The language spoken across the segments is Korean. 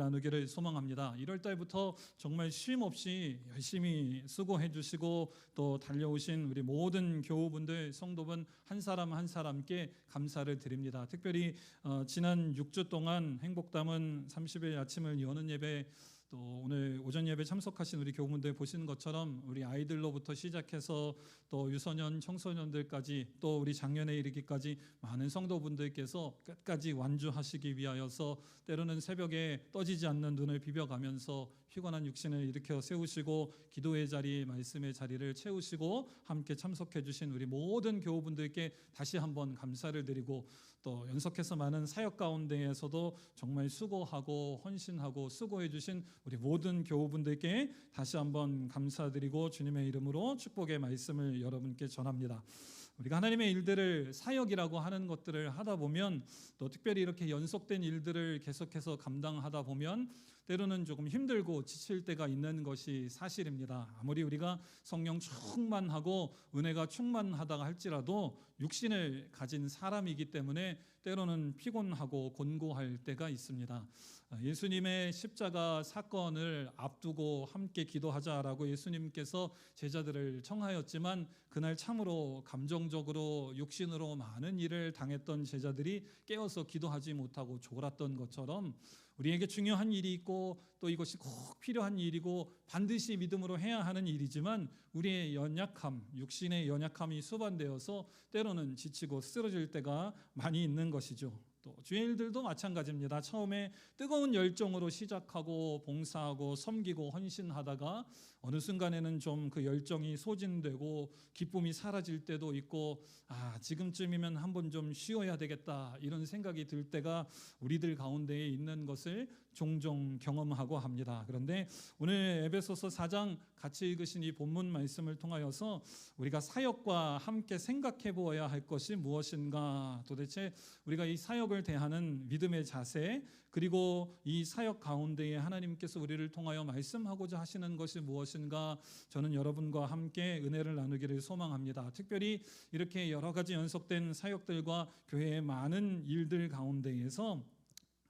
나누기를 소망합니다. 1월 달부터 정말 쉼 없이 열심히 수고해 주시고 또 달려오신 우리 모든 교우분들, 성도분 한 사람 한 사람께 감사를 드립니다. 특별히 지난 6주 동안 행복담은 30일 아침을 여는 예배, 또 오늘 오전 예배 참석하신 우리 교우분들 보시는 것처럼 우리 아이들로부터 시작해서 또 유소년, 청소년들까지 또 우리 장년에 이르기까지 많은 성도분들께서 끝까지 완주하시기 위하여서 때로는 새벽에 떠지지 않는 눈을 비벼가면서 피곤한 육신을 일으켜 세우시고 기도의 자리, 말씀의 자리를 채우시고 함께 참석해 주신 우리 모든 교우분들께 다시 한번 감사를 드리고, 또 연속해서 많은 사역 가운데에서도 정말 수고하고 헌신하고 수고해 주신 우리 모든 교우분들께 다시 한번 감사드리고 주님의 이름으로 축복의 말씀을 여러분께 전합니다. 우리가 하나님의 일들을, 사역이라고 하는 것들을 하다 보면, 또 특별히 이렇게 연속된 일들을 계속해서 감당하다 보면 때로는 조금 힘들고 지칠 때가 있는 것이 사실입니다. 아무리 우리가 성령 충만하고 은혜가 충만하다가 할지라도 육신을 가진 사람이기 때문에 때로는 피곤하고 곤고할 때가 있습니다. 예수님의 십자가 사건을 앞두고 함께 기도하자라고 예수님께서 제자들을 청하였지만, 그날 참으로 감정적으로 육신으로 많은 일을 당했던 제자들이 깨어서 기도하지 못하고 졸았던 것처럼, 우리에게 중요한 일이 있고 또 이것이 꼭 필요한 일이고 반드시 믿음으로 해야 하는 일이지만 우리의 연약함, 육신의 연약함이 수반되어서 때로는 지치고 쓰러질 때가 많이 있는 것이죠. 또 주의 일들도 마찬가지입니다. 처음에 뜨거운 열정으로 시작하고 봉사하고 섬기고 헌신하다가 어느 순간에는 좀 그 열정이 소진되고 기쁨이 사라질 때도 있고, 지금쯤이면 한번 좀 쉬어야 되겠다 이런 생각이 들 때가 우리들 가운데에 있는 것을 종종 경험하고 합니다. 그런데 오늘 에베소서 4장 같이 읽으신 이 본문 말씀을 통하여서 우리가 사역과 함께 생각해 보아야 할 것이 무엇인가, 도대체 우리가 이 사역을 대하는 믿음의 자세, 그리고 이 사역 가운데에 하나님께서 우리를 통하여 말씀하고자 하시는 것이 무엇인가, 저는 여러분과 함께 은혜를 나누기를 소망합니다. 특별히 이렇게 여러 가지 연속된 사역들과 교회의 많은 일들 가운데에서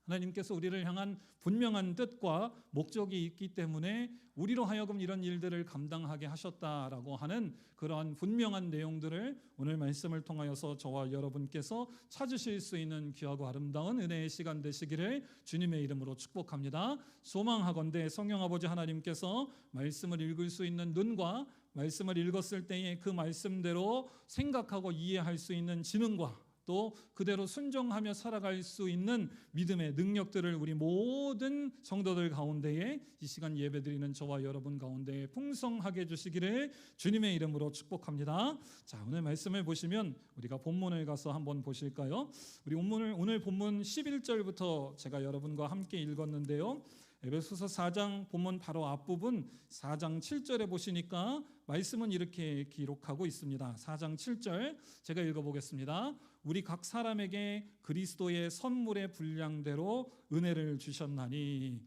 하나님께서 우리를 향한 분명한 뜻과 목적이 있기 때문에 우리로 하여금 이런 일들을 감당하게 하셨다라고 하는 그러한 분명한 내용들을 오늘 말씀을 통하여서 저와 여러분께서 찾으실 수 있는 귀하고 아름다운 은혜의 시간 되시기를 주님의 이름으로 축복합니다. 소망하건대 성령 아버지 하나님께서 말씀을 읽을 수 있는 눈과 말씀을 읽었을 때에 그 말씀대로 생각하고 이해할 수 있는 지능과 또 그대로 순종하며 살아갈 수 있는 믿음의 능력들을 우리 모든 성도들 가운데에 이 시간 예배드리는 저와 여러분 가운데에 풍성하게 주시기를 주님의 이름으로 축복합니다. 자, 오늘 말씀을 보시면 우리가 본문을 가서 한번 보실까요? 우리 오늘 본문 11절부터 제가 여러분과 함께 읽었는데요, 에베소서 4장 본문 바로 앞부분 4장 7절에 보시니까 말씀은 이렇게 기록하고 있습니다. 4장 7절 제가 읽어보겠습니다. 우리 각 사람에게 그리스도의 선물의 분량대로 은혜를 주셨나니.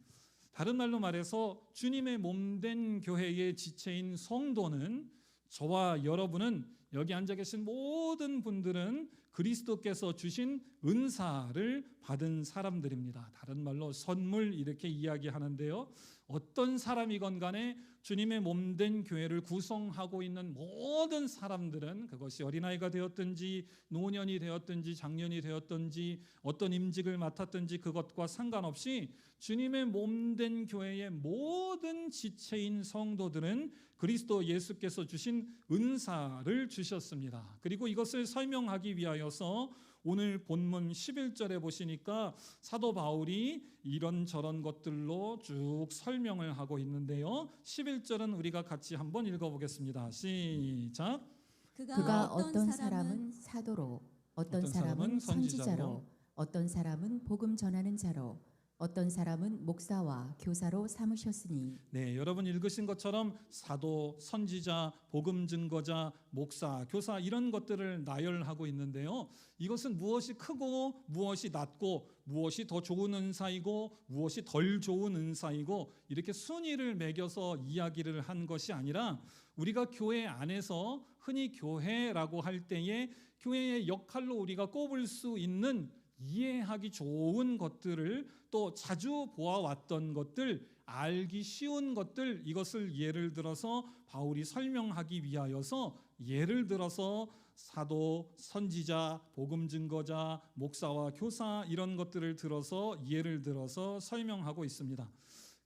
다른 말로 말해서 주님의 몸된 교회의 지체인 성도는, 저와 여러분은, 여기 앉아 계신 모든 분들은 그리스도께서 주신 은사를 받은 사람들입니다. 다른 말로 선물 이렇게 이야기하는데요, 어떤 사람이건 간에 주님의 몸된 교회를 구성하고 있는 모든 사람들은, 그것이 어린아이가 되었든지 노년이 되었든지 장년이 되었든지 어떤 임직을 맡았든지 그것과 상관없이 주님의 몸된 교회의 모든 지체인 성도들은 그리스도 예수께서 주신 은사를 주셨습니다. 그리고 이것을 설명하기 위하여서 오늘 본문 11절에 보시니까 사도 바울이 이런저런 것들로 쭉 설명을 하고 있는데요, 11절은 우리가 같이 한번 읽어보겠습니다. 시작. 그가 어떤 사람은 사도로, 어떤 사람은 선지자로, 어떤 사람은 복음 전하는 자로, 어떤 사람은 목사와 교사로 삼으셨으니. 네, 여러분 읽으신 것처럼 사도, 선지자, 복음 증거자, 목사, 교사 이런 것들을 나열하고 있는데요, 이것은 무엇이 크고 무엇이 낮고 무엇이 더 좋은 은사이고 무엇이 덜 좋은 은사이고 이렇게 순위를 매겨서 이야기를 한 것이 아니라, 우리가 교회 안에서 흔히 교회라고 할 때에 교회의 역할로 우리가 꼽을 수 있는 이해하기 좋은 것들을, 또 자주 보아왔던 것들, 알기 쉬운 것들, 이것을 예를 들어서 바울이 설명하기 위하여서 예를 들어서 사도, 선지자, 복음 증거자, 목사와 교사 이런 것들을 들어서 예를 들어서 설명하고 있습니다.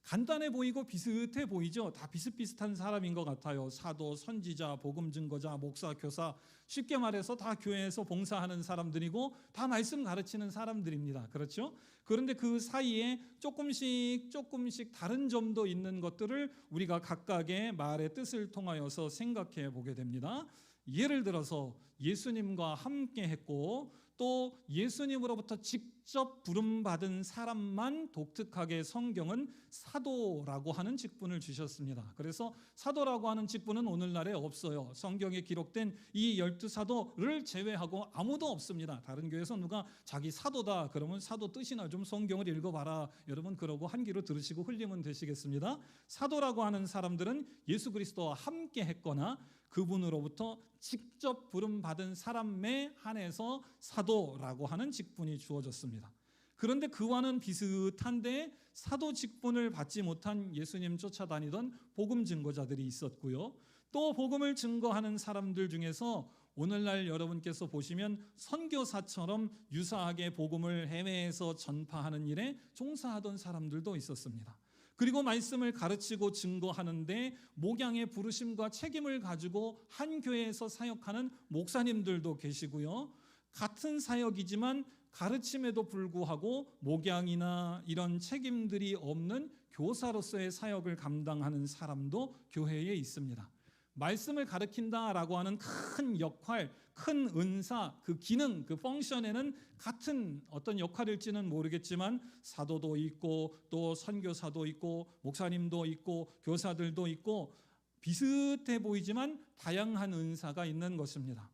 간단해 보이고 비슷해 보이죠? 다 비슷비슷한 사람인 것 같아요. 사도, 선지자, 복음 증거자, 목사, 교사, 쉽게 말해서 다 교회에서 봉사하는 사람들이고 다 말씀 가르치는 사람들입니다. 그렇죠? 그런데 그 사이에 조금씩 다른 점도 있는 것들을 우리가 각각의 말의 뜻을 통하여서 생각해 보게 됩니다. 예를 들어서 예수님과 함께 했고 또 예수님으로부터 직접 부름받은 사람만 독특하게 성경은 사도라고 하는 직분을 주셨습니다. 그래서 사도라고 하는 직분은 오늘날에 없어요. 성경에 기록된 이 12사도를 제외하고 아무도 없습니다. 다른 교회에서 누가 자기 사도다 그러면 사도 뜻이나 좀 성경을 읽어봐라. 여러분 그러고 한 귀로 들으시고 흘리면 되시겠습니다. 사도라고 하는 사람들은 예수 그리스도와 함께 했거나 그분으로부터 직접 부름받은 사람에 한해서 사도라고 하는 직분이 주어졌습니다. 그런데 그와는 비슷한데 사도 직분을 받지 못한 예수님 쫓아다니던 복음 증거자들이 있었고요. 또 복음을 증거하는 사람들 중에서 오늘날 여러분께서 보시면 선교사처럼 유사하게 복음을 해외에서 전파하는 일에 종사하던 사람들도 있었습니다. 그리고 말씀을 가르치고 증거하는데 목양의 부르심과 책임을 가지고 한 교회에서 사역하는 목사님들도 계시고요. 같은 사역이지만 가르침에도 불구하고 목양이나 이런 책임들이 없는 교사로서의 사역을 감당하는 사람도 교회에 있습니다. 말씀을 가르친다라고 하는 큰 역할, 큰 은사, 그 기능, 그 펑션에는 같은 어떤 역할일지는 모르겠지만 사도도 있고 또 선교사도 있고 목사님도 있고 교사들도 있고 비슷해 보이지만 다양한 은사가 있는 것입니다.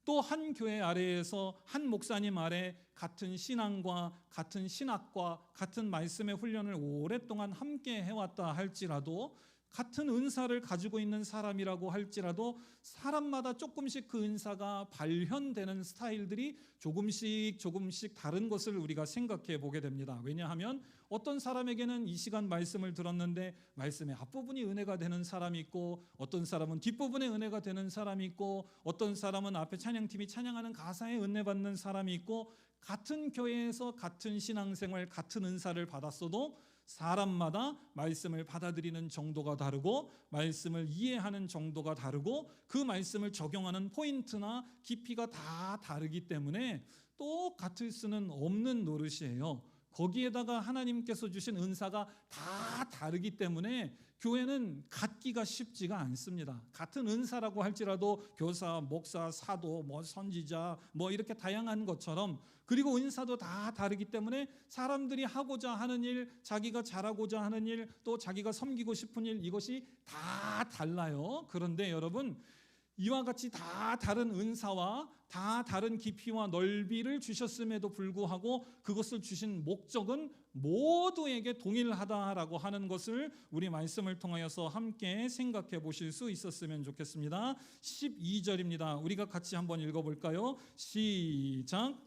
또 한 교회 아래에서 한 목사님 아래 같은 신앙과 같은 신학과 같은 말씀의 훈련을 오랫동안 함께 해왔다 할지라도 같은 은사를 가지고 있는 사람이라고 할지라도 사람마다 조금씩 그 은사가 발현되는 스타일들이 조금씩 다른 것을 우리가 생각해 보게 됩니다. 왜냐하면 어떤 사람에게는 이 시간 말씀을 들었는데 말씀의 앞부분이 은혜가 되는 사람이 있고 어떤 사람은 뒷부분에 은혜가 되는 사람이 있고 어떤 사람은 앞에 찬양팀이 찬양하는 가사에 은혜 받는 사람이 있고 같은 교회에서 같은 신앙생활 같은 은사를 받았어도 사람마다 말씀을 받아들이는 정도가 다르고 말씀을 이해하는 정도가 다르고 그 말씀을 적용하는 포인트나 깊이가 다 다르기 때문에 똑같을 수는 없는 노릇이에요. 거기에다가 하나님께서 주신 은사가 다 다르기 때문에 교회는 갖기가 쉽지가 않습니다. 같은 은사라고 할지라도 교사, 목사, 사도, 선지자 이렇게 다양한 것처럼 그리고 은사도 다 다르기 때문에 사람들이 하고자 하는 일, 자기가 잘하고자 하는 일, 또 자기가 섬기고 싶은 일 이것이 다 달라요. 그런데 여러분 이와 같이 다 다른 은사와 다 다른 깊이와 넓이를 주셨음에도 불구하고 그것을 주신 목적은 모두에게 동일하다라고 하는 것을 우리 말씀을 통하여서 함께 생각해 보실 수 있었으면 좋겠습니다. 12절입니다. 우리가 같이 한번 읽어볼까요? 시작.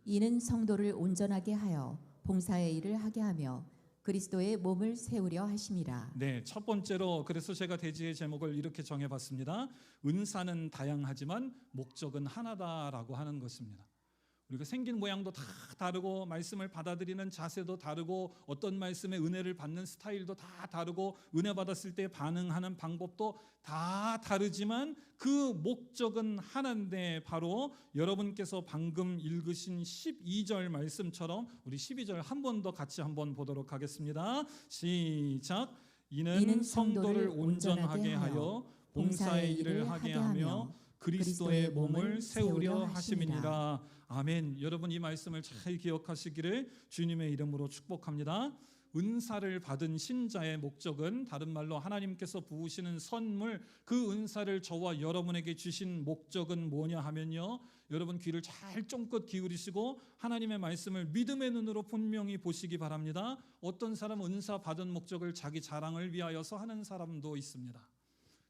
이는 성도를 온전하게 하여 봉사의 일을 하게 하며 그리스도의 몸을 세우려 하심이라. 네, 첫 번째로 그래서 제가 대지의 제목을 이렇게 정해봤습니다. 은사는 다양하지만 목적은 하나다라고 하는 것입니다. 우리가 생긴 모양도 다 다르고 말씀을 받아들이는 자세도 다르고 어떤 말씀의 은혜를 받는 스타일도 다 다르고 은혜 받았을 때 반응하는 방법도 다 다르지만 그 목적은 하나인데 바로 여러분께서 방금 읽으신 12절 말씀처럼 우리 12절 한 번 더 같이 한번 보도록 하겠습니다. 시작. 이는 성도를 온전하게 하여 봉사의 일을 하게 하며 그리스도의 몸을 세우려 하심이니라. 아멘. 여러분 이 말씀을 잘 기억하시기를 주님의 이름으로 축복합니다. 은사를 받은 신자의 목적은 다른 말로 하나님께서 부으시는 선물, 그 은사를 저와 여러분에게 주신 목적은 뭐냐 하면요, 여러분 귀를 잘 쫑긋 기울이시고 하나님의 말씀을 믿음의 눈으로 분명히 보시기 바랍니다. 어떤 사람은 은사 받은 목적을 자기 자랑을 위하여서 하는 사람도 있습니다.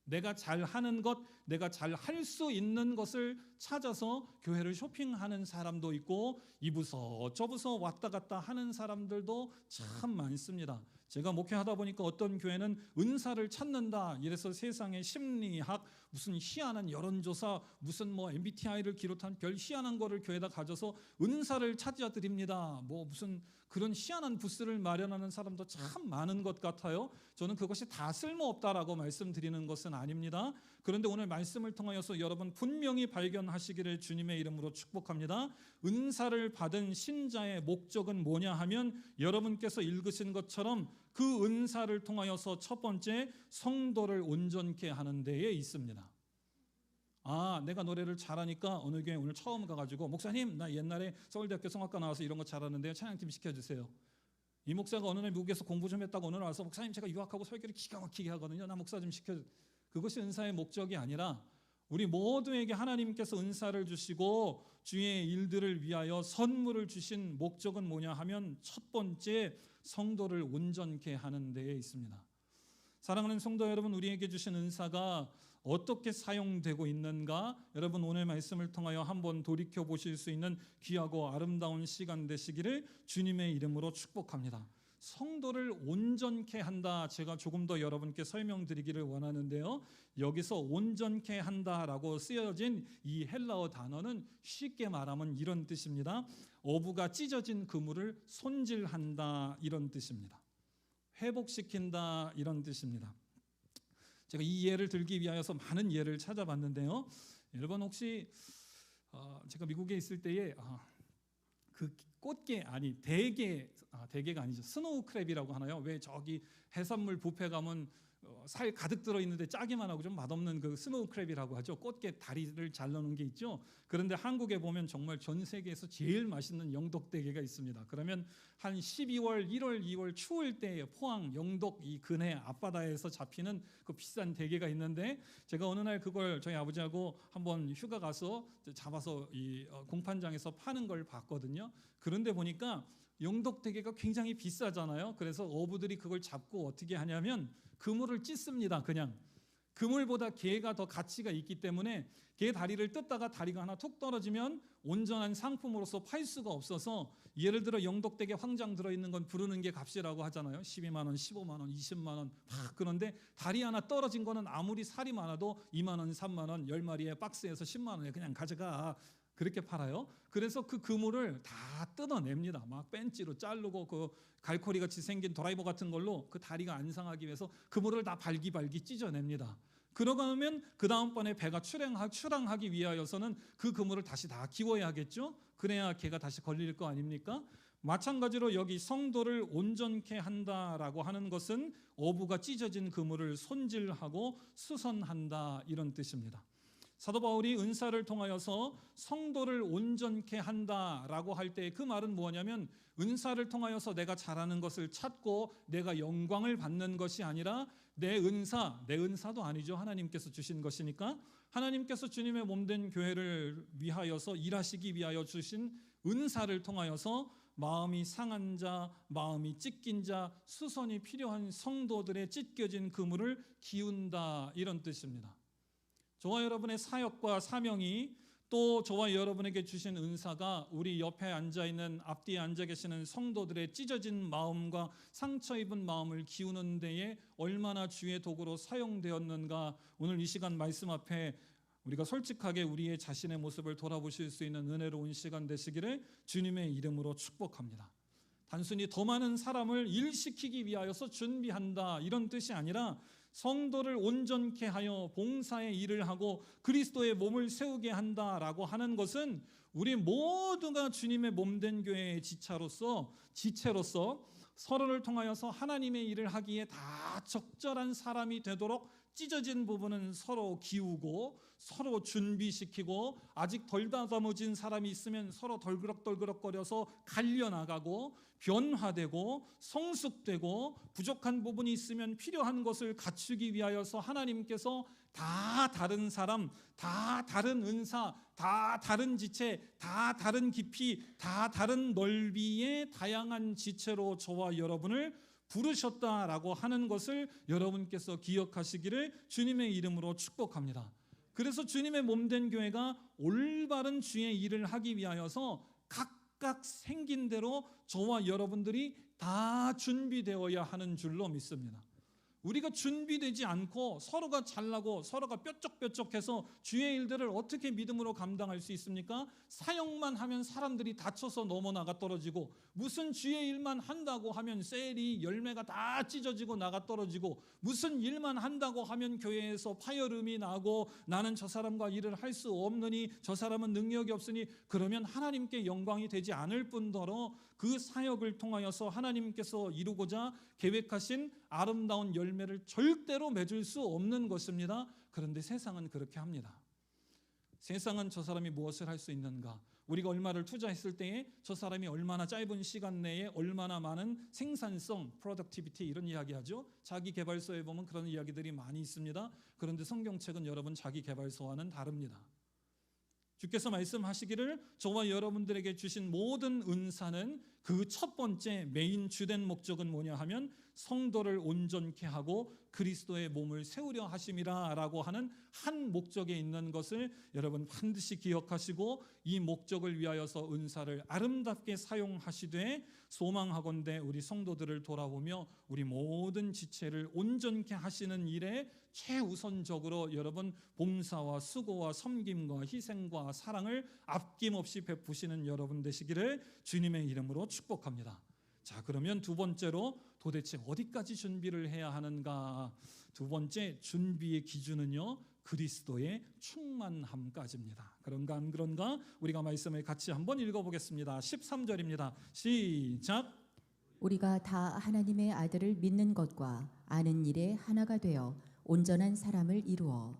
내가 잘하는 것, 내가 잘할 수 있는 것을 찾아서 교회를 쇼핑하는 사람도 있고 이 부서 저 부서 왔다 갔다 하는 사람들도 참 많습니다. 제가 목회하다 보니까 어떤 교회는 은사를 찾는다 이래서 세상의 심리학, 무슨 희한한 여론조사, 무슨 뭐 MBTI를 기록한 별 희한한 거를 교회에다 가져서 은사를 찾아드립니다. 뭐 무슨 그런 희한한 부스를 마련하는 사람도 참 많은 것 같아요. 저는 그것이 다 쓸모없다라고 말씀드리는 것은 아닙니다. 그런데 오늘 말씀을 통하여서 여러분 분명히 발견하시기를 주님의 이름으로 축복합니다. 은사를 받은 신자의 목적은 뭐냐 하면 여러분께서 읽으신 것처럼 그 은사를 통하여서 첫 번째 성도를 온전케 하는 데에 있습니다. 내가 노래를 잘하니까 어느 교회 오늘 처음 가가지고 목사님 나 옛날에 서울대학교 성악과 나와서 이런 거 잘하는데요 찬양팀 시켜주세요. 이 목사가 어느 날 미국에서 공부 좀 했다고 오늘 와서 목사님 제가 유학하고 설교를 기가 막히게 하거든요. 나 목사 좀 시켜주세요. 그것이 은사의 목적이 아니라 우리 모두에게 하나님께서 은사를 주시고 주의 일들을 위하여 선물을 주신 목적은 뭐냐 하면 첫 번째 성도를 온전케 하는 데에 있습니다. 사랑하는 성도 여러분, 우리에게 주신 은사가 어떻게 사용되고 있는가? 여러분 오늘 말씀을 통하여 한번 돌이켜 보실 수 있는 귀하고 아름다운 시간 되시기를 주님의 이름으로 축복합니다. 성도를 온전케 한다. 제가 조금 더 여러분께 설명드리기를 원하는데요. 여기서 온전케 한다라고 쓰여진 이 헬라어 단어는 쉽게 말하면 이런 뜻입니다. 어부가 찢어진 그물을 손질한다 이런 뜻입니다. 회복시킨다 이런 뜻입니다. 제가 이 예를 들기 위하여서 많은 예를 찾아봤는데요. 여러분 혹시 제가 미국에 있을 때에 그 꽃게 아니 대게가 아니죠. 스노우 크랩이라고 하나요? 왜 저기 해산물 뷔페 가면 살 가득 들어있는데 짜기만 하고 좀 맛없는 그 스노우 크랩이라고 하죠. 꽃게 다리를 잘라놓은 게 있죠. 그런데 한국에 보면 정말 전 세계에서 제일 맛있는 영덕대게가 있습니다. 그러면 한 12월, 1월, 2월 추울 때에 포항, 영덕 이 근해 앞바다에서 잡히는 그 비싼 대게가 있는데 제가 어느 날 그걸 저희 아버지하고 한번 휴가 가서 잡아서 이 공판장에서 파는 걸 봤거든요. 그런데 보니까 영덕대게가 굉장히 비싸잖아요. 그래서 어부들이 그걸 잡고 어떻게 하냐면 그물을 찢습니다. 그냥 그물보다 게가 더 가치가 있기 때문에 게 다리를 뜯다가 다리가 하나 툭 떨어지면 온전한 상품으로서 팔 수가 없어서 예를 들어 영덕대게 황장 들어있는 건 부르는 게 값이라고 하잖아요. 12만 원, 15만 원, 20만 원 그런데 다리 하나 떨어진 거는 아무리 살이 많아도 2만 원, 3만 원, 10마리에 박스에서 10만 원에 그냥 가져가. 그렇게 팔아요. 그래서 그 그물을 다 뜯어냅니다. 막 벤치로 자르고 그 갈코리 같이 생긴 드라이버 같은 걸로 그 다리가 안 상하기 위해서 그물을 다 발기발기 찢어냅니다. 그러고 나면 그 다음번에 배가 출항하기 위하여서는 그 그물을 다시 다 기워야 하겠죠. 그래야 개가 다시 걸릴 거 아닙니까? 마찬가지로 여기 성도를 온전케 한다라고 하는 것은 어부가 찢어진 그물을 손질하고 수선한다 이런 뜻입니다. 사도 바울이 은사를 통하여서 성도를 온전케 한다라고 할 때 그 말은 뭐냐면 은사를 통하여서 내가 잘하는 것을 찾고 내가 영광을 받는 것이 아니라 내 은사도 아니죠. 하나님께서 주신 것이니까 하나님께서 주님의 몸된 교회를 위하여서 일하시기 위하여 주신 은사를 통하여서 마음이 상한 자, 마음이 찢긴 자, 수선이 필요한 성도들의 찢겨진 그물을 기운다 이런 뜻입니다. 저와 여러분의 사역과 사명이 또 저와 여러분에게 주신 은사가 우리 옆에 앉아있는 앞뒤에 앉아 계시는 성도들의 찢어진 마음과 상처 입은 마음을 기우는 데에 얼마나 주의 도구로 사용되었는가. 오늘 이 시간 말씀 앞에 우리가 솔직하게 우리의 자신의 모습을 돌아보실 수 있는 은혜로운 시간 되시기를 주님의 이름으로 축복합니다. 단순히 더 많은 사람을 일시키기 위하여서 준비한다 이런 뜻이 아니라 성도를 온전케 하여 봉사의 일을 하고 그리스도의 몸을 세우게 한다라고 하는 것은 우리 모두가 주님의 몸된 교회의 지체로서 서로를 통하여서 하나님의 일을 하기에 다 적절한 사람이 되도록 찢어진 부분은 서로 기우고 서로 준비시키고 아직 덜 다듬어진 사람이 있으면 서로 덜그럭덜그럭거려서 갈려나가고 변화되고 성숙되고 부족한 부분이 있으면 필요한 것을 갖추기 위하여서 하나님께서 다 다른 사람, 다 다른 은사, 다 다른 지체, 다 다른 깊이, 다 다른 넓이의 다양한 지체로 저와 여러분을 부르셨다라고 하는 것을 여러분께서 기억하시기를 주님의 이름으로 축복합니다. 그래서 주님의 몸된 교회가 올바른 주의 일을 하기 위하여서 각각 생긴 대로 저와 여러분들이 다 준비되어야 하는 줄로 믿습니다. 우리가 준비되지 않고 서로가 잘나고 서로가 뾰족뾰족해서 주의 일들을 어떻게 믿음으로 감당할 수 있습니까? 사역만 하면 사람들이 다쳐서 넘어나가 떨어지고, 무슨 주의 일만 한다고 하면 셀이 열매가 다 찢어지고 나가 떨어지고, 무슨 일만 한다고 하면 교회에서 파열음이 나고 나는 저 사람과 일을 할 수 없느니, 저 사람은 능력이 없으니, 그러면 하나님께 영광이 되지 않을 뿐더러 그 사역을 통하여서 하나님께서 이루고자 계획하신 아름다운 열매를 절대로 맺을 수 없는 것입니다. 그런데 세상은 그렇게 합니다. 세상은 저 사람이 무엇을 할 수 있는가, 우리가 얼마를 투자했을 때에 저 사람이 얼마나 짧은 시간 내에 얼마나 많은 생산성, productivity 이런 이야기하죠. 자기 개발서에 보면 그런 이야기들이 많이 있습니다. 그런데 성경책은 여러분 자기 개발서와는 다릅니다. 주께서 말씀하시기를 저와 여러분들에게 주신 모든 은사는 그 첫 번째 메인 주된 목적은 뭐냐 하면 성도를 온전케 하고 그리스도의 몸을 세우려 하심이라 라고 하는 한 목적에 있는 것을 여러분 반드시 기억하시고, 이 목적을 위하여서 은사를 아름답게 사용하시되 소망하건대 우리 성도들을 돌아보며 우리 모든 지체를 온전케 하시는 일에 최우선적으로 여러분 봉사와 수고와 섬김과 희생과 사랑을 아낌없이 베푸시는 여러분 되시기를 주님의 이름으로 축복합니다. 자, 그러면 두 번째로 도대체 어디까지 준비를 해야 하는가? 두 번째 준비의 기준은요, 그리스도의 충만함까지입니다. 그런가 안 그런가? 우리가 말씀을 같이 한번 읽어보겠습니다. 13절입니다. 시작. 우리가 다 하나님의 아들을 믿는 것과 아는 일에 하나가 되어 온전한 사람을 이루어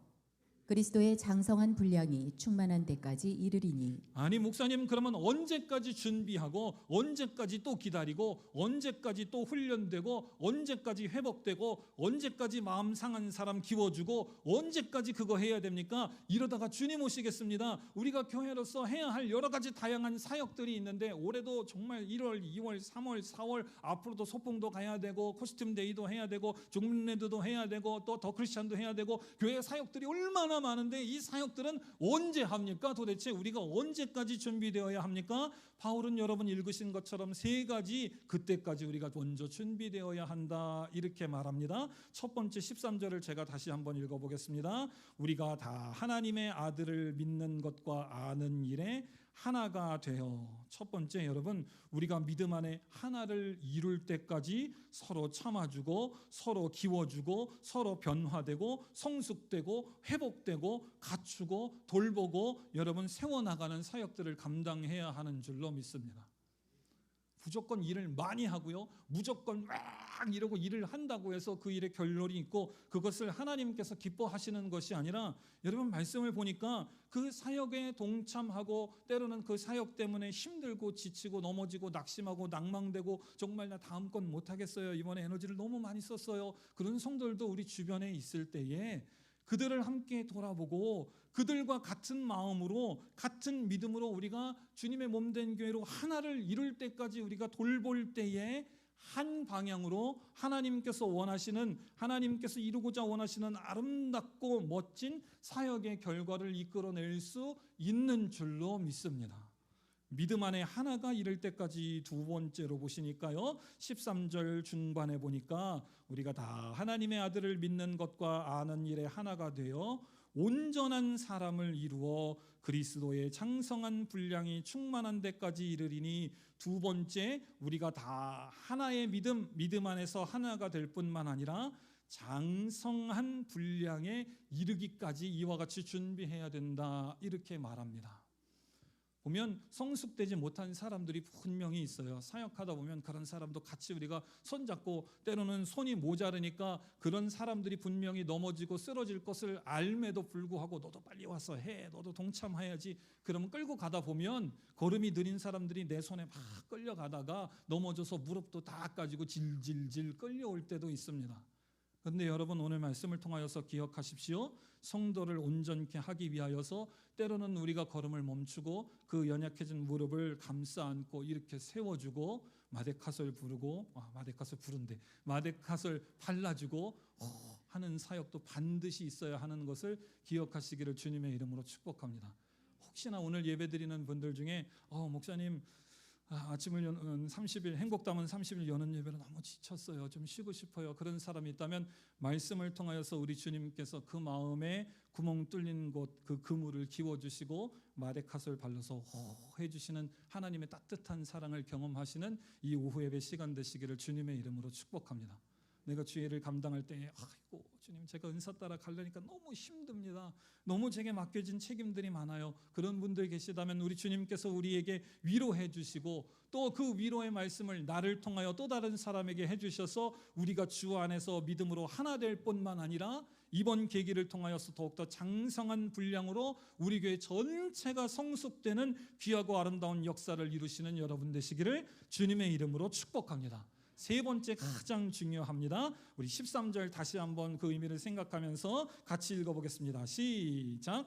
그리스도의 장성한 분량이 충만한 데까지 이르리니. 아니 목사님, 그러면 언제까지 준비하고 언제까지 또 기다리고 언제까지 또 훈련되고 언제까지 회복되고 언제까지 마음 상한 사람 키워주고 언제까지 그거 해야 됩니까? 이러다가 주님 오시겠습니다. 우리가 교회로서 해야 할 여러 가지 다양한 사역들이 있는데, 올해도 정말 1월, 2월, 3월, 4월 앞으로도 소풍도 가야 되고 코스튬 데이도 해야 되고 종례도 해야 되고 또 더 크리스찬도 해야 되고, 교회 사역들이 얼마나 많은데 이 사역들은 언제 합니까? 도대체 우리가 언제까지 준비되어야 합니까? 바울은 여러분 읽으신 것처럼 세 가지 그때까지 우리가 먼저 준비되어야 한다 이렇게 말합니다. 첫 번째 13절을 제가 다시 한번 읽어보겠습니다. 우리가 다 하나님의 아들을 믿는 것과 아는 일에 하나가 되어. 첫 번째 여러분, 우리가 믿음 안에 하나를 이룰 때까지 서로 참아주고 서로 키워주고 서로 변화되고 성숙되고 회복되고 갖추고 돌보고 여러분 세워나가는 사역들을 감당해야 하는 줄로 믿습니다. 무조건 일을 많이 하고요, 무조건 막 이러고 일을 한다고 해서 그 일에 결론이 있고 그것을 하나님께서 기뻐하시는 것이 아니라, 여러분 말씀을 보니까 그 사역에 동참하고 때로는 그 사역 때문에 힘들고 지치고 넘어지고 낙심하고 낭망되고 정말 나 다음 건 못하겠어요, 이번에 에너지를 너무 많이 썼어요, 그런 성도들도 우리 주변에 있을 때에 그들을 함께 돌아보고 그들과 같은 마음으로 같은 믿음으로 우리가 주님의 몸된 교회로 하나를 이룰 때까지 우리가 돌볼 때에 한 방향으로 하나님께서 원하시는, 하나님께서 이루고자 원하시는 아름답고 멋진 사역의 결과를 이끌어낼 수 있는 줄로 믿습니다. 믿음 안에 하나가 이를 때까지 두 번째로 보시니까요, 13절 중반에 보니까 우리가 다 하나님의 아들을 믿는 것과 아는 일에 하나가 되어 온전한 사람을 이루어 그리스도의 장성한 분량이 충만한 데까지 이르리니, 두 번째 우리가 다 하나의 믿음 안에서 하나가 될 뿐만 아니라 장성한 분량에 이르기까지 이와 같이 준비해야 된다 이렇게 말합니다. 보면 성숙되지 못한 사람들이 분명히 있어요. 사역하다 보면 그런 사람도 같이 우리가 손잡고, 때로는 손이 모자르니까 그런 사람들이 분명히 넘어지고 쓰러질 것을 알매도 불구하고 너도 빨리 와서 해, 너도 동참해야지, 그러면 끌고 가다 보면 걸음이 느린 사람들이 내 손에 막 끌려가다가 넘어져서 무릎도 다 까지고 질질질 끌려올 때도 있습니다. 그런데 여러분 오늘 말씀을 통하여서 기억하십시오. 성도를 온전케 하기 위하여서 때로는 우리가 걸음을 멈추고 그 연약해진 무릎을 감싸 안고 이렇게 세워주고 마데카솔 부르고 마데카솔 발라주고 하는 사역도 반드시 있어야 하는 것을 기억하시기를 주님의 이름으로 축복합니다. 혹시나 오늘 예배드리는 분들 중에 목사님 아침을 여는 30일 행복담은 30일 여는 예배로 너무 지쳤어요. 좀 쉬고 싶어요. 그런 사람이 있다면 말씀을 통하여서 우리 주님께서 그 마음에 구멍 뚫린 곳 그 그물을 기워주시고 마데카솔 발라서 해주시는 하나님의 따뜻한 사랑을 경험하시는 이 오후 예배 시간 되시기를 주님의 이름으로 축복합니다. 내가 주의를 감당할 때에 아이고 주님 제가 은사 따라 가려니까 너무 힘듭니다. 너무 제게 맡겨진 책임들이 많아요. 그런 분들 계시다면 우리 주님께서 우리에게 위로해 주시고 또 그 위로의 말씀을 나를 통하여 또 다른 사람에게 해주셔서 우리가 주 안에서 믿음으로 하나 될 뿐만 아니라 이번 계기를 통하여서 더욱더 장성한 분량으로 우리 교회 전체가 성숙되는 귀하고 아름다운 역사를 이루시는 여러분 되시기를 주님의 이름으로 축복합니다. 세 번째 가장 중요합니다. 우리 13절 다시 한번 그 의미를 생각하면서 같이 읽어보겠습니다. 시작.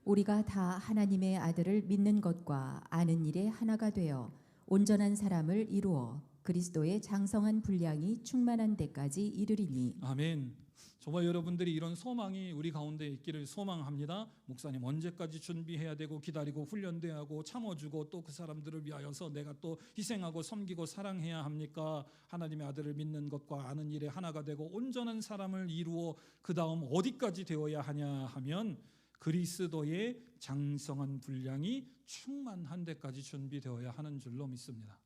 우리가 다 하나님의 아들을 믿는 것과 아는 일에 하나가 되어 온전한 사람을 이루어 그리스도의 장성한 분량이 충만한 데까지 이르리니. 아멘. 저와 여러분들이 이런 소망이 우리 가운데 있기를 소망합니다. 목사님 언제까지 준비해야 되고 기다리고 훈련돼야 하고 참아주고 또 그 사람들을 위하여서 내가 또 희생하고 섬기고 사랑해야 합니까? 하나님의 아들을 믿는 것과 아는 일에 하나가 되고 온전한 사람을 이루어 그 다음 어디까지 되어야 하냐 하면 그리스도의 장성한 분량이 충만한 데까지 준비되어야 하는 줄로 믿습니다.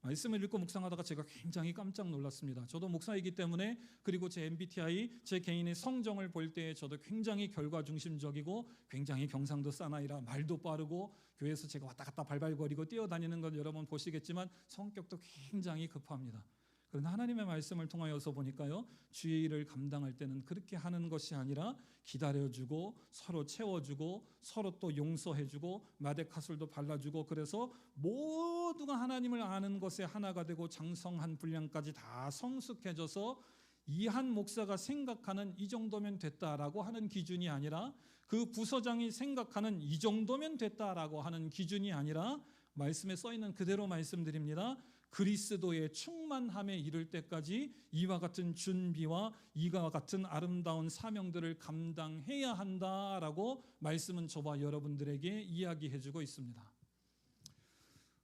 말씀을 읽고 묵상하다가 제가 굉장히 깜짝 놀랐습니다. 저도 목사이기 때문에 그리고 제 MBTI 제 개인의 성정을 볼 때 저도 굉장히 결과 중심적이고 굉장히 경상도 사나이라 말도 빠르고 교회에서 제가 왔다 갔다 발발거리고 뛰어다니는 건 여러분 보시겠지만 성격도 굉장히 급합니다. 그러나 하나님의 말씀을 통하여서 보니까요, 주의 일을 감당할 때는 그렇게 하는 것이 아니라 기다려주고 서로 채워주고 서로 또 용서해주고 마데카솔도 발라주고 그래서 모두가 하나님을 아는 것에 하나가 되고 장성한 분량까지 다 성숙해져서 이한 목사가 생각하는 이 정도면 됐다라고 하는 기준이 아니라 그 부서장이 생각하는 이 정도면 됐다라고 하는 기준이 아니라 말씀에 써있는 그대로 말씀드립니다. 그리스도의 충만함에 이를 때까지 이와 같은 준비와 이와 같은 아름다운 사명들을 감당해야 한다라고 말씀은 저와 여러분들에게 이야기해주고 있습니다.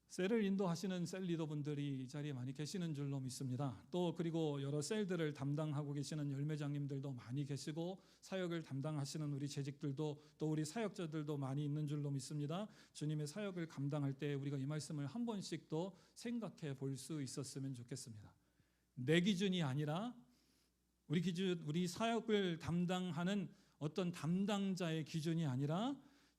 셀을 인도하시는 셀 리더분들이 이 자리에 많이 계시는 줄로 믿습니다. 또 그리고 여러 셀들을 담당하고 계시는 열매장님들도 많이 계시고 사역을 담당하시는 우리 재직들도 또 우리 사역자들도 많이 있는 줄로 믿습니다. 주님의 사역을 감당할 때 우리가 이 말씀을 한 번씩 더 생각해 볼 수 있었으면 좋겠습니다. 내 기준이 아니라 우리 기준, 우리 사역을 담당하는 어떤 담당자의 기준이 아니라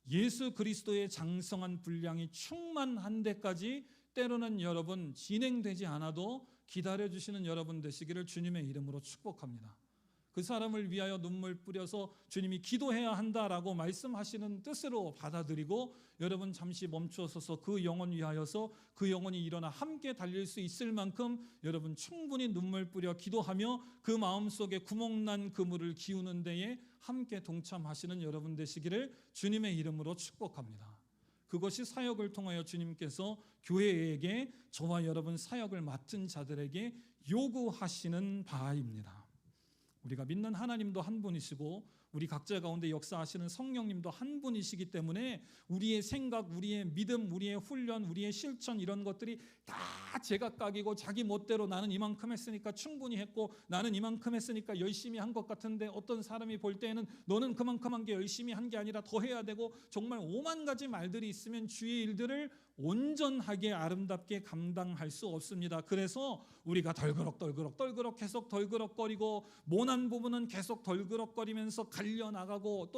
예수 그리스도의 장성한 분량이 충만한 데까지 때로는 여러분 진행되지 않아도 기다려주시는 여러분 되시기를 주님의 이름으로 축복합니다. 그 사람을 위하여 눈물 뿌려서 주님이 기도해야 한다라고 말씀하시는 뜻으로 받아들이고 여러분 잠시 멈추어서서 그 영혼 위하여서 그 영혼이 일어나 함께 달릴 수 있을 만큼 여러분 충분히 눈물 뿌려 기도하며 그 마음속에 구멍난 그물을 기우는 데에 함께 동참하시는 여러분 되시기를 주님의 이름으로 축복합니다. 그것이 사역을 통하여 주님께서 교회에게 저와 여러분 사역을 맡은 자들에게 요구하시는 바입니다. 우리가 믿는 하나님도 한 분이시고 우리 각자 가운데 역사하시는 성령님도 한 분이시기 때문에 우리의 생각, 우리의 믿음, 우리의 훈련, 우리의 실천 이런 것들이 다 제각각이고 자기 멋대로 나는 이만큼 했으니까 충분히 했고 나는 이만큼 했으니까 열심히 한 것 같은데 어떤 사람이 볼 때에는 너는 그만큼 한 게 열심히 한 게 아니라 더 해야 되고 정말 오만 가지 말들이 있으면 주의 일들을 온전하게 아름답게 감당할 수 없습니다. 그래서 우리가 덜그럭 계속 덜그럭거리고 모난 부분은 계속 덜그럭거리면서 갈려나가고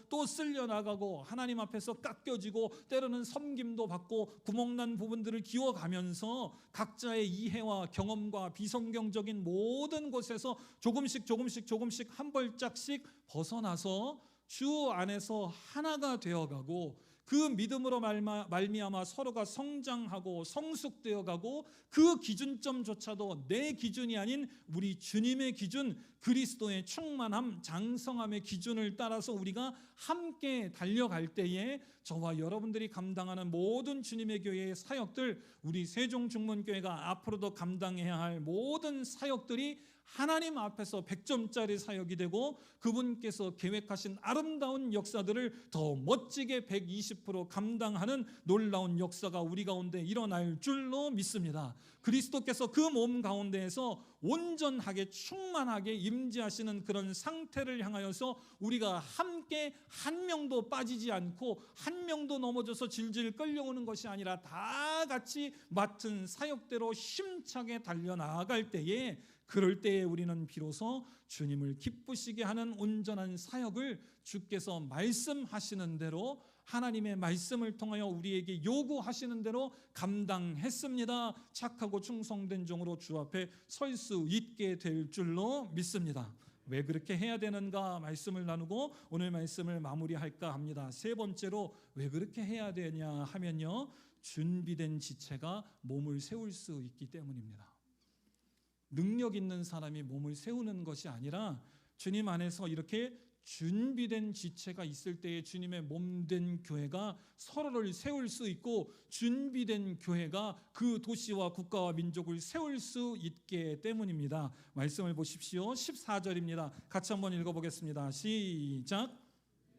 또 쓸려나가고 하나님 앞에서 깎여지고 때로는 섬김도 받고 구멍난 부분들을 기워가면서 각자의 이해와 경험과 비성경적인 모든 곳에서 조금씩 한 벌짝씩 벗어나서 주 안에서 하나가 되어가고 그 믿음으로 말미암아 서로가 성장하고 성숙되어 가고 그 기준점조차도 내 기준이 아닌 우리 주님의 기준, 그리스도의 충만함, 장성함의 기준을 따라서 우리가 함께 달려갈 때에 저와 여러분들이 감당하는 모든 주님의 교회의 사역들, 우리 세종중문교회가 앞으로도 감당해야 할 모든 사역들이 하나님 앞에서 100점짜리 사역이 되고 그분께서 계획하신 아름다운 역사들을 더 멋지게 120% 감당하는 놀라운 역사가 우리 가운데 일어날 줄로 믿습니다. 그리스도께서 그 몸 가운데에서 온전하게 충만하게 임재하시는 그런 상태를 향하여서 우리가 함께 한 명도 빠지지 않고 한 명도 넘어져서 질질 끌려오는 것이 아니라 다 같이 맡은 사역대로 힘차게 달려나갈 때에, 그럴 때에 우리는 비로소 주님을 기쁘시게 하는 온전한 사역을 주께서 말씀하시는 대로 하나님의 말씀을 통하여 우리에게 요구하시는 대로 감당했습니다. 착하고 충성된 종으로 주 앞에 설 수 있게 될 줄로 믿습니다. 왜 그렇게 해야 되는가 말씀을 나누고 오늘 말씀을 마무리할까 합니다. 세 번째로 왜 그렇게 해야 되냐 하면요, 준비된 지체가 몸을 세울 수 있기 때문입니다. 능력 있는 사람이 몸을 세우는 것이 아니라 주님 안에서 이렇게 준비된 지체가 있을 때에 주님의 몸된 교회가 서로를 세울 수 있고 준비된 교회가 그 도시와 국가와 민족을 세울 수 있기 때문입니다. 말씀을 보십시오. 14절입니다. 같이 한번 읽어보겠습니다. 시작.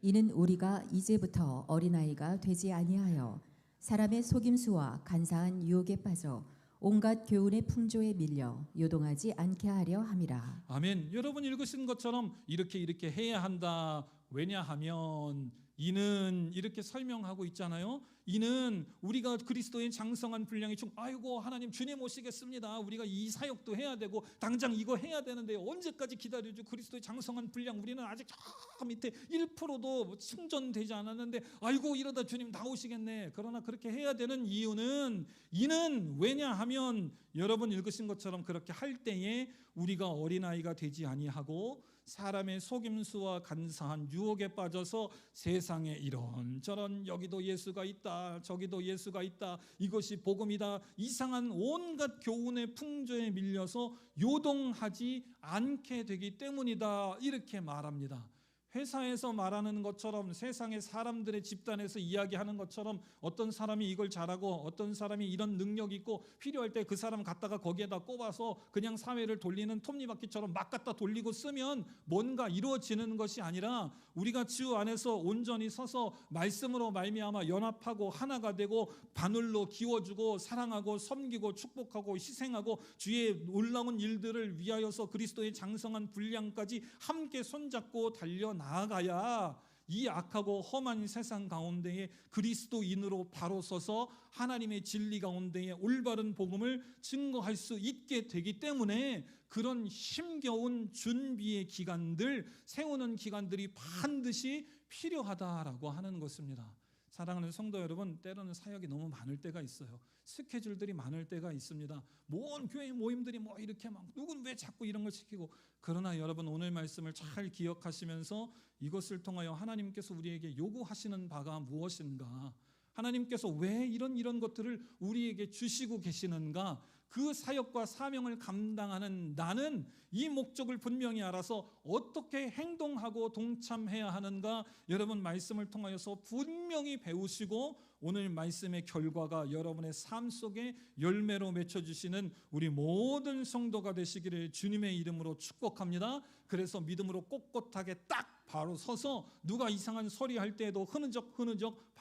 이는 우리가 이제부터 어린아이가 되지 아니하여 사람의 속임수와 간사한 유혹에 빠져 온갖 교훈의 풍조에 밀려 요동하지 않게 하려 함이라. 아멘. 여러분 읽으신 것처럼 이렇게 해야 한다. 왜냐하면 이는 이렇게 설명하고 있잖아요. 이는 우리가 그리스도의 장성한 분량이 아이고 하나님 주님 오시겠습니다. 우리가 이 사역도 해야 되고 당장 이거 해야 되는데 언제까지 기다려줘. 그리스도의 장성한 분량 우리는 아직 저 밑에 1%도 충전되지 않았는데 아이고 이러다 주님 나오시겠네. 그러나 그렇게 해야 되는 이유는 이는 왜냐하면 여러분 읽으신 것처럼 그렇게 할 때에 우리가 어린아이가 되지 아니하고 사람의 속임수와 간사한 유혹에 빠져서 세상에 이런저런 여기도 예수가 있다 저기도 예수가 있다 이것이 복음이다 이상한 온갖 교훈의 풍조에 밀려서 요동하지 않게 되기 때문이다 이렇게 말합니다. 회사에서 말하는 것처럼 세상의 사람들의 집단에서 이야기하는 것처럼 어떤 사람이 이걸 잘하고 어떤 사람이 이런 능력이 있고 필요할 때 그 사람 갖다가 거기에다 꼽아서 그냥 사회를 돌리는 톱니바퀴처럼 막 갖다 돌리고 쓰면 뭔가 이루어지는 것이 아니라 우리가 주 안에서 온전히 서서 말씀으로 말미암아 연합하고 하나가 되고 바늘로 기워주고 사랑하고 섬기고 축복하고 희생하고 주의 놀라운 일들을 위하여서 그리스도의 장성한 분량까지 함께 손잡고 달려나가야 이 악하고 험한 세상 가운데에 그리스도인으로 바로 서서 하나님의 진리 가운데에 올바른 복음을 증거할 수 있게 되기 때문에 그런 힘겨운 준비의 기간들, 세우는 기간들이 반드시 필요하다라고 하는 것입니다. 사랑하는 성도 여러분, 때로는 사역이 너무 많을 때가 있어요. 스케줄들이 많을 때가 있습니다. 모든 교회 모임들이 이렇게 막 누군 왜 자꾸 이런 걸 시키고. 그러나 여러분 오늘 말씀을 잘 기억하시면서 이것을 통하여 하나님께서 우리에게 요구하시는 바가 무엇인가, 하나님께서 왜 이런 것들을 우리에게 주시고 계시는가, 그 사역과 사명을 감당하는 나는 이 목적을 분명히 알아서 어떻게 행동하고 동참해야 하는가, 여러분 말씀을 통하여서 분명히 배우시고 오늘 말씀의 결과가 여러분의 삶 속에 열매로 맺혀주시는 우리 모든 성도가 되시기를 주님의 이름으로 축복합니다. 그래서 믿음으로 꼿꼿하게 딱 바로 서서 누가 이상한 소리 할 때에도 흐느적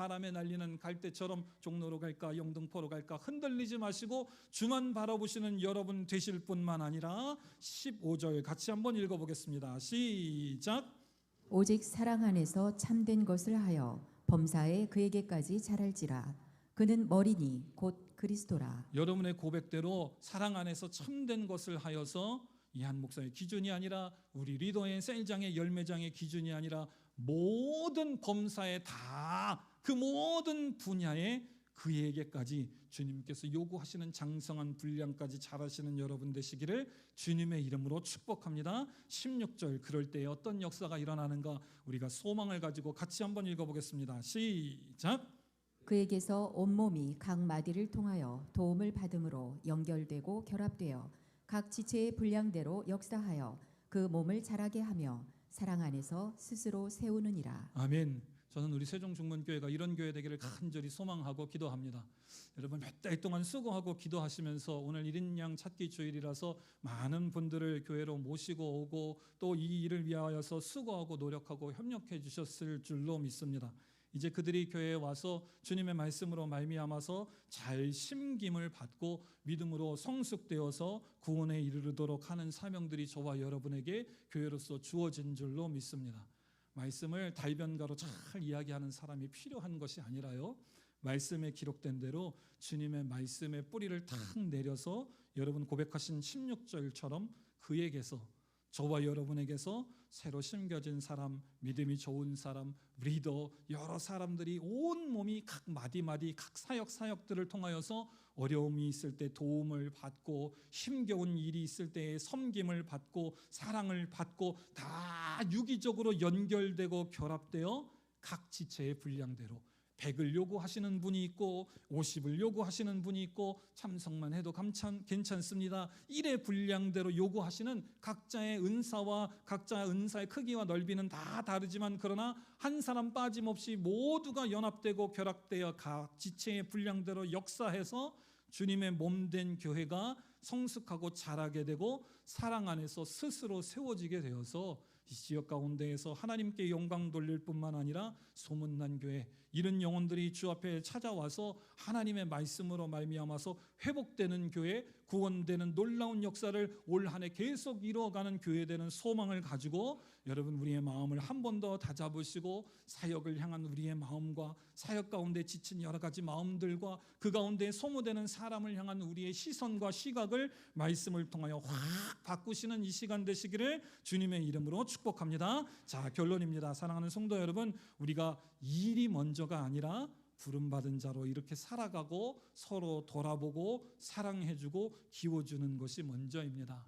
바람에 날리는 갈대처럼 종로로 갈까 영등포로 갈까 흔들리지 마시고 주만 바라보시는 여러분 되실 뿐만 아니라 15절 같이 한번 읽어보겠습니다. 시작. 오직 사랑 안에서 참된 것을 하여 범사에 그에게까지 자랄지라. 그는 머리니 곧 그리스도라. 여러분의 고백대로 사랑 안에서 참된 것을 하여서 이한 목사의 기준이 아니라 우리 리더의 셀장의 열매장의 기준이 아니라 모든 범사에 다 그 모든 분야에 그에게까지 주님께서 요구하시는 장성한 분량까지 잘하시는 여러분 되시기를 주님의 이름으로 축복합니다. 16절 그럴 때 어떤 역사가 일어나는가 우리가 소망을 가지고 같이 한번 읽어보겠습니다. 시작. 그에게서 온몸이 각 마디를 통하여 도움을 받음으로 연결되고 결합되어 각 지체의 분량대로 역사하여 그 몸을 자라게 하며 사랑 안에서 스스로 세우느니라. 아멘. 저는 우리 세종중문교회가 이런 교회 되기를 간절히 소망하고 기도합니다. 여러분 몇 달 동안 수고하고 기도하시면서 오늘 1인 양 찾기 주일이라서 많은 분들을 교회로 모시고 오고 또 이 일을 위하여서 수고하고 노력하고 협력해 주셨을 줄로 믿습니다. 이제 그들이 교회에 와서 주님의 말씀으로 말미암아서 잘 심김을 받고 믿음으로 성숙되어서 구원에 이르도록 하는 사명들이 저와 여러분에게 교회로서 주어진 줄로 믿습니다. 말씀을 달변가로 잘 이야기하는 사람이 필요한 것이 아니라요, 말씀에 기록된 대로 주님의 말씀의 뿌리를 탁 내려서 여러분 고백하신 16절처럼 그에게서, 저와 여러분에게서 새로 심겨진 사람, 믿음이 좋은 사람, 리더, 여러 사람들이 온몸이 각 마디마디 각 사역들을 통하여서 어려움이 있을 때 도움을 받고 힘겨운 일이 있을 때에 섬김을 받고 사랑을 받고 다 유기적으로 연결되고 결합되어 각 지체의 분량대로 100을 요구하시는 분이 있고 50을 요구하시는 분이 있고 참석만 해도 괜찮습니다. 1의 분량대로 요구하시는 각자의 은사와 각자의 은사의 크기와 넓이는 다 다르지만 그러나 한 사람 빠짐없이 모두가 연합되고 결합되어 각 지체의 분량대로 역사해서 주님의 몸된 교회가 성숙하고 자라게 되고 사랑 안에서 스스로 세워지게 되어서 이 지역 가운데에서 하나님께 영광 돌릴 뿐만 아니라 소문난 교회, 이런 영혼들이 주 앞에 찾아와서 하나님의 말씀으로 말미암아서 회복되는 교회, 구원되는 놀라운 역사를 올 한 해 계속 이루어가는 교회 되는 소망을 가지고 여러분 우리의 마음을 한 번 더 다잡으시고 사역을 향한 우리의 마음과 사역 가운데 지친 여러 가지 마음들과 그 가운데 소모되는 사람을 향한 우리의 시선과 시각을 말씀을 통하여 확 바꾸시는 이 시간 되시기를 주님의 이름으로 축복합니다. 자, 결론입니다. 사랑하는 성도 여러분, 우리가 일이 먼저가 아니라 부름받은 자로 이렇게 살아가고 서로 돌아보고 사랑해주고 키워주는 것이 먼저입니다.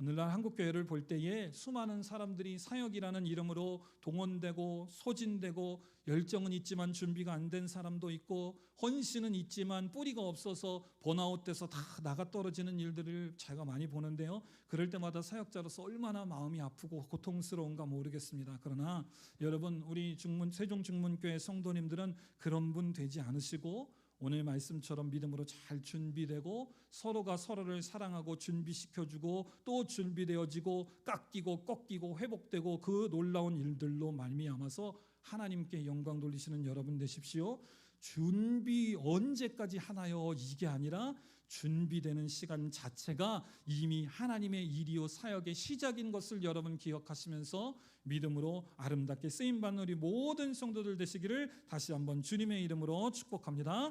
오늘날 한국교회를 볼 때에 수많은 사람들이 사역이라는 이름으로 동원되고 소진되고 열정은 있지만 준비가 안 된 사람도 있고 헌신은 있지만 뿌리가 없어서 번아웃돼서 다 나가 떨어지는 일들을 제가 많이 보는데요, 그럴 때마다 사역자로서 얼마나 마음이 아프고 고통스러운가 모르겠습니다. 그러나 여러분 우리 세종중문교회 성도님들은 그런 분 되지 않으시고 오늘 말씀처럼 믿음으로 잘 준비되고 서로가 서로를 사랑하고 준비시켜주고 또 준비되어지고 깎이고 꺾이고 회복되고 그 놀라운 일들로 말미암아서 하나님께 영광 돌리시는 여러분 되십시오. 준비 언제까지 하나요? 이게 아니라 준비되는 시간 자체가 이미 하나님의 일이요 사역의 시작인 것을 여러분 기억하시면서 믿음으로 아름답게 쓰임받는 우리 모든 성도들 되시기를 다시 한번 주님의 이름으로 축복합니다.